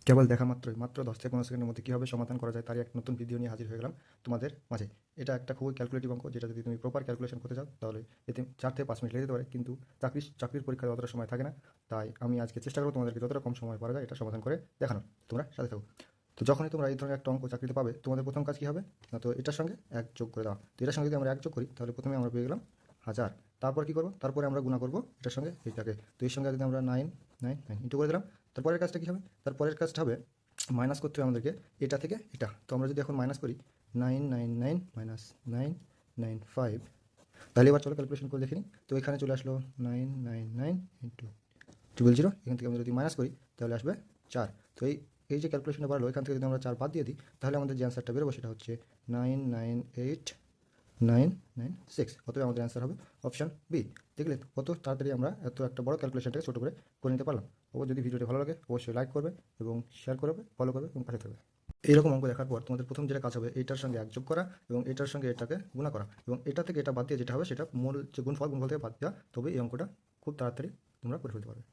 কেবল দেখা মাত্রই মাত্র 10 থেকে 15 সেকেন্ডের মধ্যে কীভাবে সমাধান করা যায় তারই এক নতুন ভিডিও নিয়ে হাজির হয়ে গেলাম তোমাদের মাঝে। এটা একটা খুবই ক্যালকুলেটিভ অঙ্ক, যেটা যদি তুমি প্রপার ক্যালকুলেশন করতে চাও তাহলে এতে 4 থেকে 5 মিনিট লেগে যেতে পারে, কিন্তু চাকরির পরীক্ষায় অতটা সময় থাকে না। তাই আমি আজকে চেষ্টা করবো তোমাদেরকে যতটা কম সময় পারা যায় এটা সমাধান করে দেখানোর। তোমরা সাথে থাকো। তো যখনই তোমরা এই ধরনের একটা অঙ্ক চাকরিতে পাবে, তোমাদের প্রথম কাজ কী হবে না, তো এটার সঙ্গে এক যোগ করে দাও। তো এটার সঙ্গে যদি আমরা এক যোগ করি তাহলে প্রথমে আমরা পেয়ে গেলাম 1000। তারপর কী করবো, তারপরে আমরা গুণা করবো এটার সঙ্গে এইটাকে। তো এর সঙ্গে যদি আমরা 9 ইন্টু করে দিলাম, তারপরের কাজটা কী হবে, তারপরের কাজটা হবে মাইনাস করতে হবে আমাদেরকে এটা থেকে এটা। তো আমরা যদি এখন মাইনাস করি 999 মাইনাস 995, তাহলে এবার চলো ক্যালকুলেশন করে দেখে নিই। তো এখানে চলে আসলো 999 ইন্টু 000, এখান থেকে আমরা যদি মাইনাস করি তাহলে আসবে 4। তো এই যে ক্যালকুলেশনটা বাড়লো, এখান থেকে যদি আমরা 4 বাদ দিয়ে দিই তাহলে আমাদের যে অ্যান্সারটা বেরোবো সেটা হচ্ছে 998996। অতএব আমাদের অ্যান্সার হবে অপশান বি। দেখলে কত তাড়াতাড়ি আমরা এত একটা বড় ক্যালকুলেশনটাকে ছোটো করে নিতে পারলাম। যদি ভিডিওটি ভালো লাগে অবশ্যই লাইক করবে এবং শেয়ার করবে, ফলো করবে এবং পাশে থাকবে। এইরকম অঙ্ক দেখার পর তোমাদের প্রথম যেটা কাজ হবে এইটার সঙ্গে এক যোগ করা এবং এটার সঙ্গে এটাকে গুণা করা, এবং এটা থেকে এটা বাদ দিয়ে যেটা হবে সেটা মূল যে গুণফল থেকে বাদ দেওয়া। তবে এই অঙ্কটা খুব তাড়াতাড়ি তোমরা করে ফেলতে পারবে।